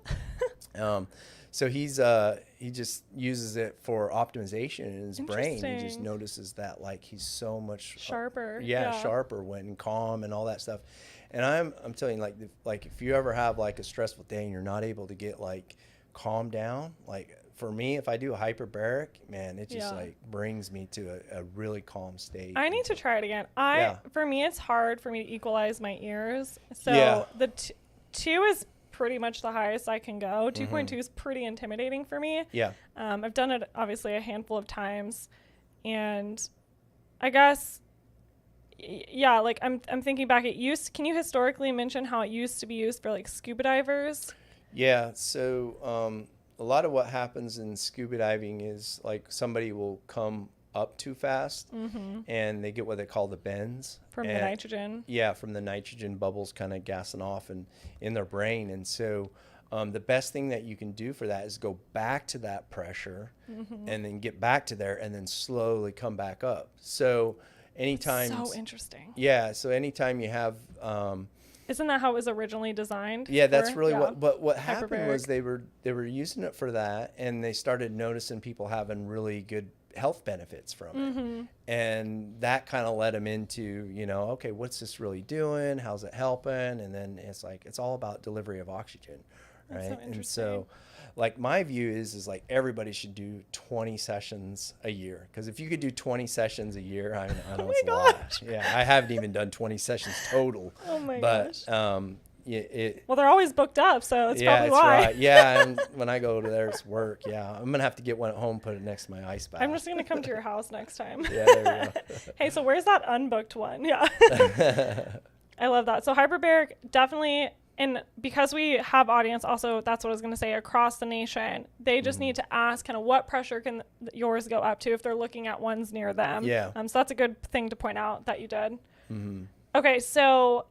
so he just uses it for optimization in his brain. He just notices that, like, he's so much sharper. Sharper when calm and all that stuff. And I'm telling you, like if you ever have like a stressful day and you're not able to get like calm down, like for me, if I do a hyperbaric, man, it just like brings me to a really calm state. I need to try it again. For me, it's hard for me to equalize my ears. So the 2 is pretty much the highest I can go. 2.2 is pretty intimidating for me. Yeah. I've done it obviously a handful of times, and I guess. Yeah, like I'm thinking back. Can you historically mention how it used to be used for like scuba divers? Yeah, so a lot of what happens in scuba diving is like somebody will come up too fast, and they get what they call the bends from the nitrogen. Yeah, from the nitrogen bubbles kind of gassing off and in their brain, and so the best thing that you can do for that is go back to that pressure, and then get back to there, and then slowly come back up. So. Anytime. So interesting. Yeah. So anytime you have. Isn't that how it was originally designed? Yeah, that's really what. But what happened was they were using it for that, and they started noticing people having really good health benefits from it, and that kind of led them into, you know, okay, what's this really doing? How's it helping? And then it's like it's all about delivery of oxygen, right? That's so And interesting. so like my view is like everybody should do 20 sessions a year. Because if you could do 20 sessions a year, I know Oh it's my a lot. gosh. Yeah, I haven't even done 20 sessions total. Oh my But gosh. yeah, Well, they're always booked up, so that's yeah, probably that's why. right. Yeah, and when I go to there, it's work. Yeah, I'm gonna have to get one at home, put it next to my ice bath. I'm just gonna come to your house next time. Yeah, there Hey, so where's that unbooked one? Yeah. we go. I love that. So Hyperbaric definitely, and because we have audience also, that's what I was going to say, across the nation, they just need to ask kind of what pressure can yours go up to if they're looking at ones near them. Yeah. So that's a good thing to point out that you did. Mm-hmm. Okay, so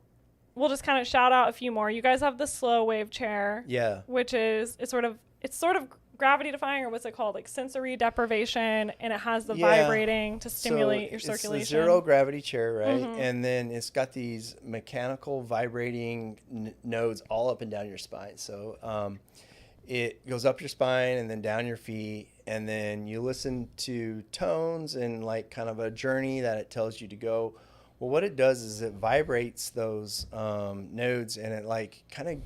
we'll just kind of shout out a few more. You guys have the slow wave chair. Yeah. Which is, it's sort of gravity defying, or what's it called? Like sensory deprivation, and it has the vibrating to stimulate your circulation. It's a zero gravity chair, right? Mm-hmm. And then it's got these mechanical vibrating nodes all up and down your spine. So it goes up your spine and then down your feet. And then you listen to tones and like kind of a journey that it tells you to go. Well, what it does is it vibrates those nodes, and it like kind of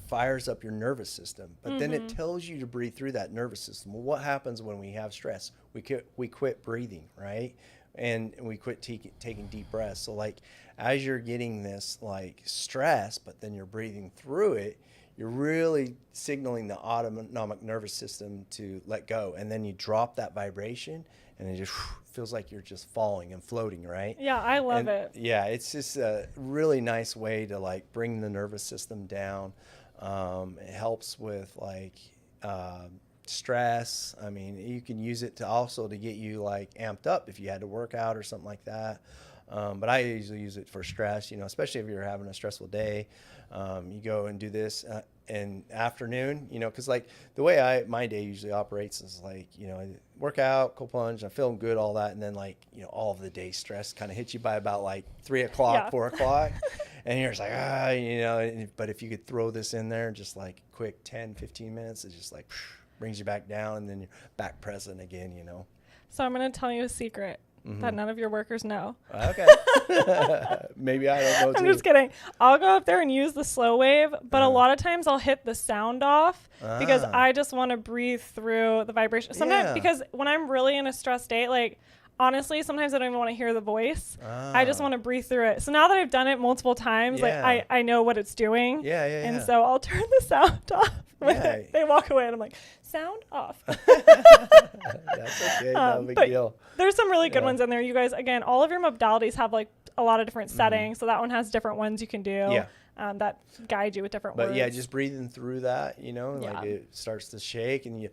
fires up your nervous system. But then it tells you to breathe through that nervous system. Well, what happens when we have stress? We quit breathing, right? And we quit taking deep breaths. So like as you're getting this like stress, but then you're breathing through it, you're really signaling the autonomic nervous system to let go. And then you drop that vibration, and it just feels like you're just falling and floating, right? Yeah, I love it. Yeah, it's just a really nice way to like bring the nervous system down. It helps with like stress. I mean, you can use it to also to get you like amped up if you had to work out or something like that. But I usually use it for stress, especially if you're having a stressful day. You go and do this in afternoon, because like the way my day usually operates is like, I work out, cold plunge, I'm feeling good, all that. And then like, all of the day stress kind of hits you by about like 3 o'clock, 4 o'clock. And you're just like, but if you could throw this in there, just like quick 10, 15 minutes, it just like brings you back down, and then you're back present again, So I'm going to tell you a secret that none of your workers know. Okay. Maybe I don't know too. I'm just kidding. I'll go up there and use the slow wave, but a lot of times I'll hit the sound off because I just want to breathe through the vibration. Sometimes because when I'm really in a stressed state, like honestly, sometimes I don't even want to hear the voice. I just want to breathe through it. So now that I've done it multiple times, like I know what it's doing. And so I'll turn the sound off. They walk away and I'm like, sound off. That's okay. No big deal. There's some really good ones in there. You guys, again, all of your modalities have like a lot of different settings. So that one has different ones you can do that guide you with different words. But yeah, just breathing through that, like it starts to shake and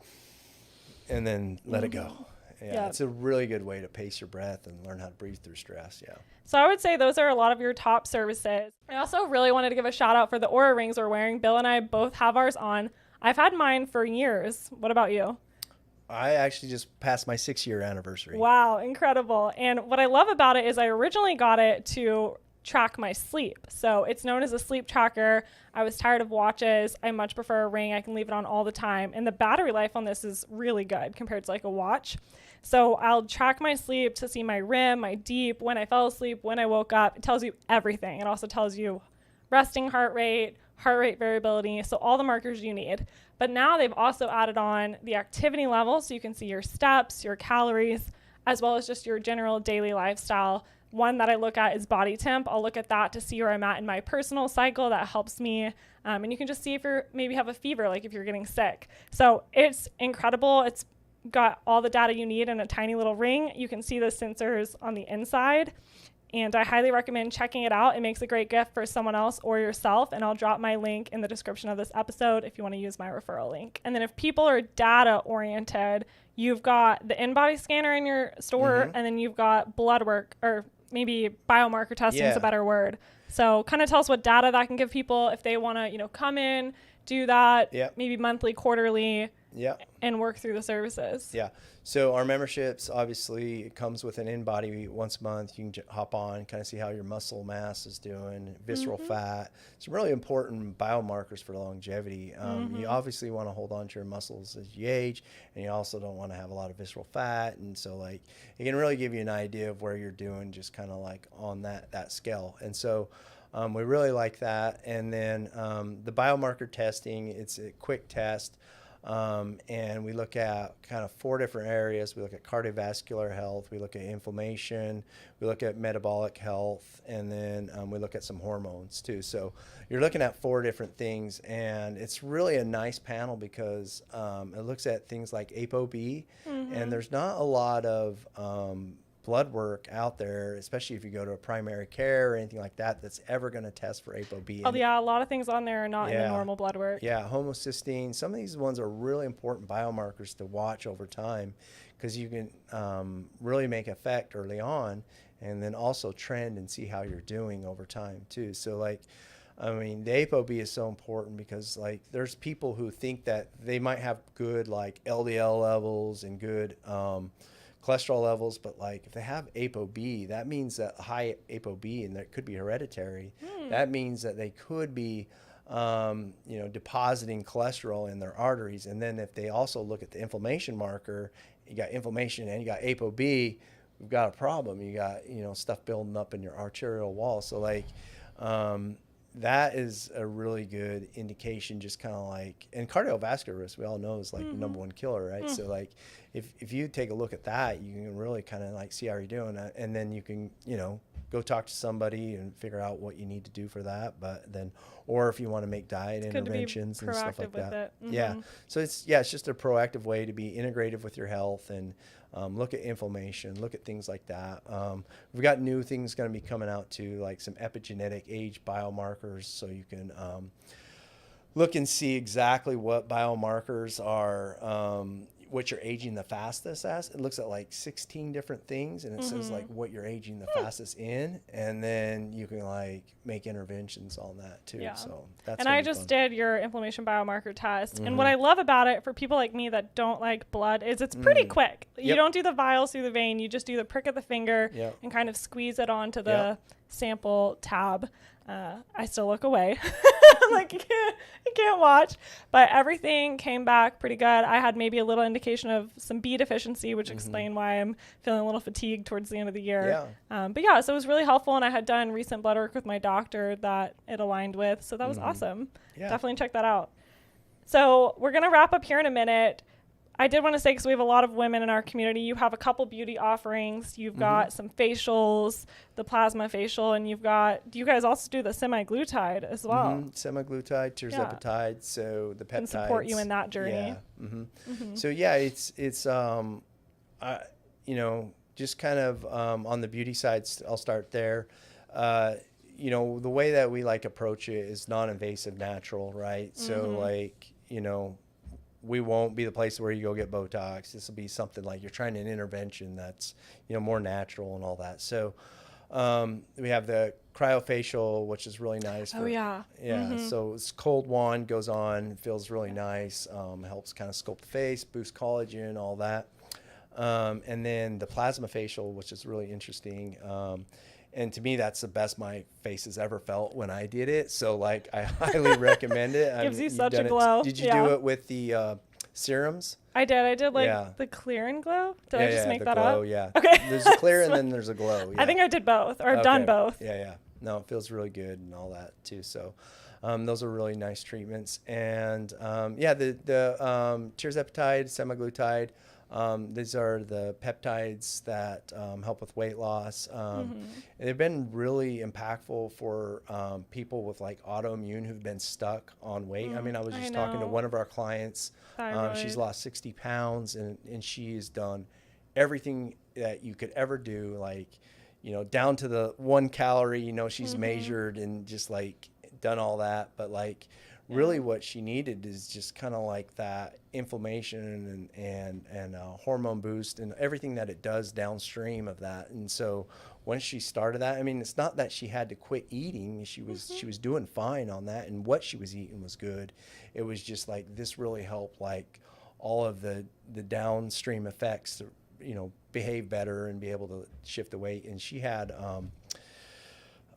then let it go. Yeah, it's a really good way to pace your breath and learn how to breathe through stress. Yeah. So I would say those are a lot of your top services. I also really wanted to give a shout out for the Oura rings we're wearing. Bill and I both have ours on. I've had mine for years. What about you? I actually just passed my 6-year anniversary. Wow, incredible. And what I love about it is I originally got it to track my sleep. So it's known as a sleep tracker. I was tired of watches. I much prefer a ring. I can leave it on all the time. And the battery life on this is really good compared to like a watch. So I'll track my sleep to see my REM, my deep, when I fell asleep, when I woke up. It tells you everything. It also tells you resting heart rate variability, so all the markers you need. But now they've also added on the activity level, so you can see your steps, your calories, as well as just your general daily lifestyle. One that I look at is body temp. I'll look at that to see where I'm at in my personal cycle. That helps me. And you can just see if you're maybe have a fever, like if you're getting sick. So it's incredible. It's got all the data you need in a tiny little ring. You can see the sensors on the inside. And I highly recommend checking it out. It makes a great gift for someone else or yourself. And I'll drop my link in the description of this episode if you want to use my referral link. And then if people are data oriented, you've got the in-body scanner in your store, and then you've got blood work, or maybe biomarker testing is a better word. So kind of tell us what data that can give people if they want to, come in, do that, maybe monthly, quarterly, and work through the services. Yeah. So our memberships, obviously, it comes with an in-body once a month. You can hop on, kind of see how your muscle mass is doing, visceral fat. Some really important biomarkers for longevity. You obviously want to hold on to your muscles as you age, and you also don't want to have a lot of visceral fat. And so, like, it can really give you an idea of where you're doing just kind of like on that scale. And so We really like that. And then the biomarker testing, it's a quick test. And we look at kind of 4 different areas. We look at cardiovascular health, we look at inflammation, we look at metabolic health, and then we look at some hormones too. So you're looking at 4 different things, and it's really a nice panel because it looks at things like ApoB, and there's not a lot of blood work out there, especially if you go to a primary care or anything like that, that's ever going to test for ApoB. Oh, yeah, a lot of things on there are not in the normal blood work. Yeah, homocysteine. Some of these ones are really important biomarkers to watch over time because you can really make effect early on and then also trend and see how you're doing over time too. So like, I mean, the ApoB is so important because like there's people who think that they might have good like LDL levels and good cholesterol levels, but like if they have ApoB, that means that high ApoB, and that could be hereditary. That means that they could be depositing cholesterol in their arteries. And then if they also look at the inflammation marker, you got inflammation and you got ApoB, we've got a problem. You got stuff building up in your arterial wall. So like that is a really good indication, just kind of like, and cardiovascular risk, we all know, is like the number 1 killer, right? So like if you take a look at that, you can really kind of like see how you're doing, and then you can go talk to somebody and figure out what you need to do for that. But then, or if you want to make diet interventions and stuff like that. Yeah. So it's just a proactive way to be integrative with your health and look at inflammation, look at things like that. We've got new things going to be coming out too, like some epigenetic age biomarkers, so you can look and see exactly what biomarkers are, what you're aging the fastest as. It looks at like 16 different things, and it says like what you're aging the fastest in, and then you can like make interventions on that too. Yeah. So that's and I just did your inflammation biomarker test, and what I love about it for people like me that don't like blood is it's pretty quick. You don't do the vials through the vein, you just do the prick of the finger and kind of squeeze it onto the sample tab. I still look away. I'm like, I can't watch. But everything came back pretty good. I had maybe a little indication of some B deficiency, which explained why I'm feeling a little fatigued towards the end of the year. But yeah, so it was really helpful. And I had done recent blood work with my doctor that it aligned with. So that was awesome. Definitely check that out. So we're going to wrap up here in a minute. I did want to say, because we have a lot of women in our community, you have a couple beauty offerings. You've got some facials, the plasma facial, and you've got, do you guys also do the semaglutide as well? Semaglutide, tirzepatide, so the peptides. Can support you in that journey. So yeah, it's just kind of on the beauty side, I'll start there. The way that we like approach it is non-invasive, natural, right? So like, we won't be the place where you go get Botox. This will be something like you're trying an intervention that's, more natural and all that. So we have the cryofacial, which is really nice. So it's cold wand, goes on, feels really nice, helps kind of sculpt the face, boost collagen, all that. And then the plasma facial, which is really interesting. And to me, that's the best my face has ever felt when I did it. So, like, I highly recommend it. Gives you such a glow. Did you do it with the serums? I did. I did, the clear and glow. Did I just make that glow, up? Yeah. Okay. There's a clear and then there's a glow. Yeah. I think I did both, or done both. Yeah. No, it feels really good and all that, too. So, those are really nice treatments. And, the tirzepatide, semaglutide, these are the peptides that help with weight loss. They've been really impactful for people with like autoimmune who've been stuck on weight. I mean, I was just talking to one of our clients. She's lost 60 pounds and she has done everything that you could ever do, like, down to the 1 calorie, she's measured and just like done all that. But like, really what she needed is just kind of like that inflammation and hormone boost and everything that it does downstream of that. And so once she started that, I mean, it's not that she had to quit eating. She was doing fine on that, and what she was eating was good. It was just like this really helped like all of the downstream effects to, behave better and be able to shift the weight. And she had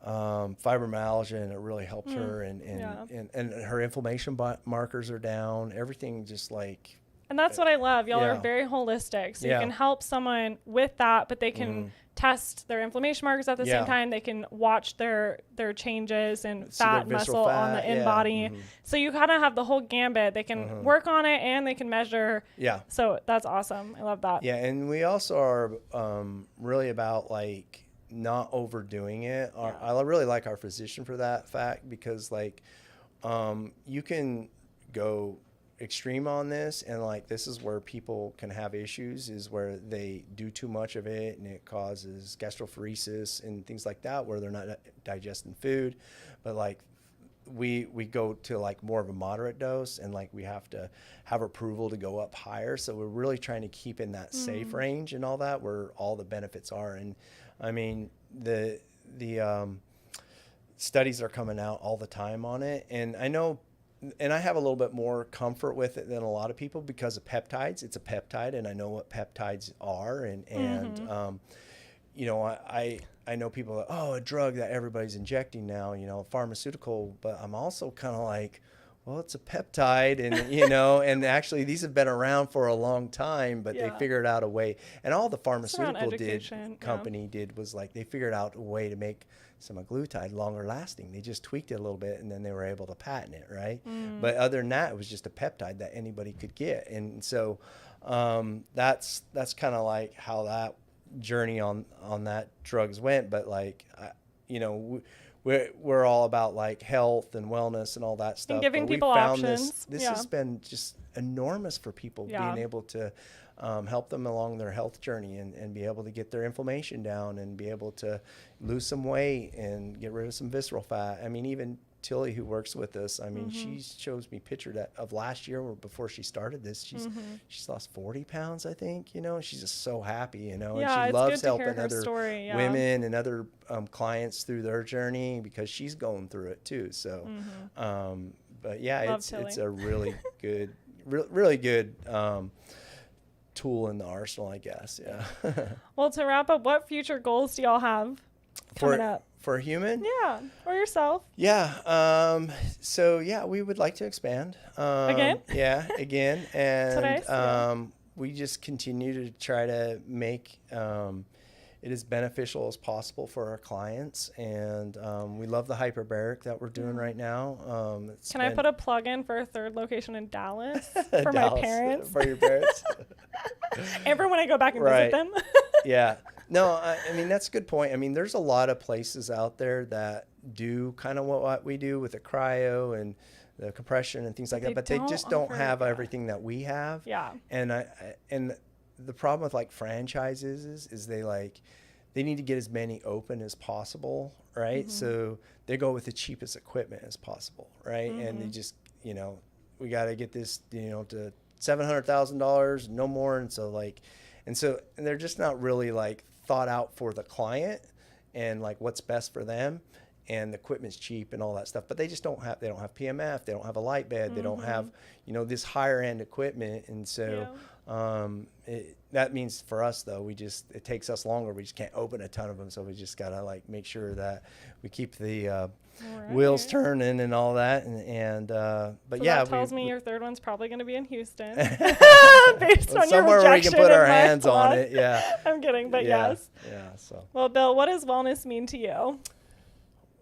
fibromyalgia, and it really helped her, and her inflammation markers are down. Everything just like And that's what I love. Y'all are Yeah. very holistic. So Yeah. you can help someone with that, but they can test their inflammation markers at the Yeah. same time. They can watch their changes in See their fat and visceral muscle on the fat, in-body. So you kind of have the whole gambit. They can work on it and they can measure. Yeah. So that's awesome. I love that. Yeah, and we also are really about like not overdoing it. I really like our physician for that fact, because like you can go extreme on this, and like this is where people can have issues, is where they do too much of it and it causes gastrophoresis and things like that, where they're not digesting food. But like we go to like more of a moderate dose, and like we have to have approval to go up higher. So we're really trying to keep in that safe range and all that, where all the benefits are. And I mean, the studies are coming out all the time on it, and I know, and I have a little bit more comfort with it than a lot of people because of peptides. It's a peptide, and I know what peptides are, and you know, I know people are, oh, a drug that everybody's injecting now, you know, pharmaceutical, but I'm also kind of like, well, it's a peptide, and you know, and actually these have been around for a long time, but they figured out a way. And all the pharmaceutical company did was like, they figured out a way to make semaglutide longer lasting. They just tweaked it a little bit, and then they were able to patent it, right? But other than that, it was just a peptide that anybody could get. And so that's kind of like how that journey on that drugs went. But like, you know, we're all about like health and wellness and all that stuff. And giving but people we found options. This has been just enormous for people, being able to help them along their health journey, and be able to get their inflammation down, and be able to lose some weight and get rid of some visceral fat. I mean, even Tilly, who works with us, I mean, she shows me pictures of last year, or before she started this, she's lost 40 pounds, I think, you know, she's just so happy, you know, and she loves helping other women and other clients through their journey, because she's going through it too. So, but yeah, it's a really good, really good tool in the arsenal, I guess. Yeah. Well, to wrap up, what future goals do y'all have coming up? For Huemn? Yeah. Or yourself? Yeah. So yeah, we would like to expand. Again? Yeah, again. And we we just continue to try to make it as beneficial as possible for our clients. And we love the Hyperbaric that we're doing right now. Can I put a plug in for a third location in Dallas for my parents? For your parents? And for when I go back and visit them? Yeah. No, I mean, that's a good point. I mean, there's a lot of places out there that do kind of what we do with the cryo and the compression and things like that, but they just don't have everything that we have. Yeah. And and the problem with like franchises is they need to get as many open as possible, right? So they go with the cheapest equipment as possible, right? And they just, you know, we got to get this, you know, to $700,000, no more. And so they're just not really like thought out for the client and like what's best for them. And the equipment's cheap and all that stuff, but they don't have PEMF, they don't have a light bed, they don't have, you know, this higher end equipment. And so that means for us though, it takes us longer. We just can't open a ton of them. So we just got to like make sure that we keep the wheels turning and all that. But so yeah, that tells me your third one's probably going to be in Houston. Based on somewhere your where we can put our hands club. on it. Yeah. I'm kidding, but yes. Yeah. So. Well, Bill, what does wellness mean to you?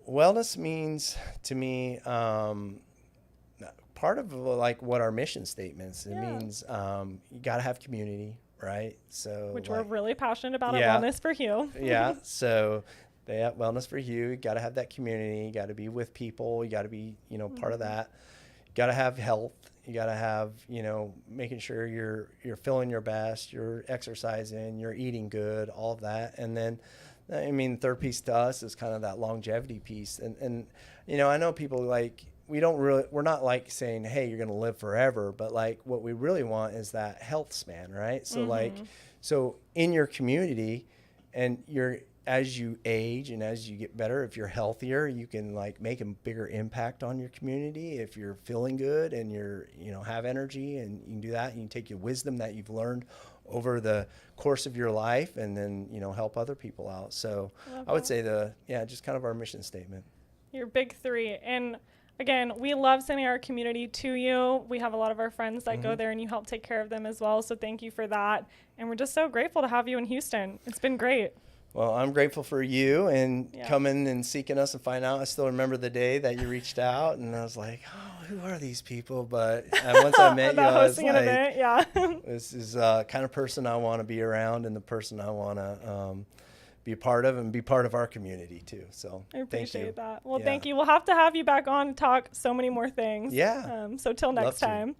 Wellness means to me, part of like what our mission statements, it means you got to have community, right? So which we're really passionate about at WellnessForHou. Yeah. So at WellnessForHou, you got to have that community. You got to be with people. You got to be, you know, part of that. You got to have health. You got to have, you know, making sure you're feeling your best, you're exercising, you're eating good, all of that. And then, I mean, third piece to us is kind of that longevity piece. And you know, I know people like, we're not like saying, hey, you're going to live forever, but like what we really want is that health span, right? So so in your community, and as you age and as you get better, if you're healthier, you can like make a bigger impact on your community. If you're feeling good and have energy, and you can do that, and you take your wisdom that you've learned over the course of your life, and then, you know, help other people out. So I would say just kind of our mission statement. Your big three. And again, we love sending our community to you. We have a lot of our friends that go there, and you help take care of them as well. So thank you for that. And we're just so grateful to have you in Houston. It's been great. Well, I'm grateful for you and coming and seeking us and finding out. I still remember the day that you reached out, and I was like, oh, who are these people? But once I met you, I was like, this is kind of person I want to be around and the person I want to be a part of and be part of our community too. So I appreciate that. Well, Yeah. thank you. We'll have to have you back on to talk so many more things. Yeah. So till next time.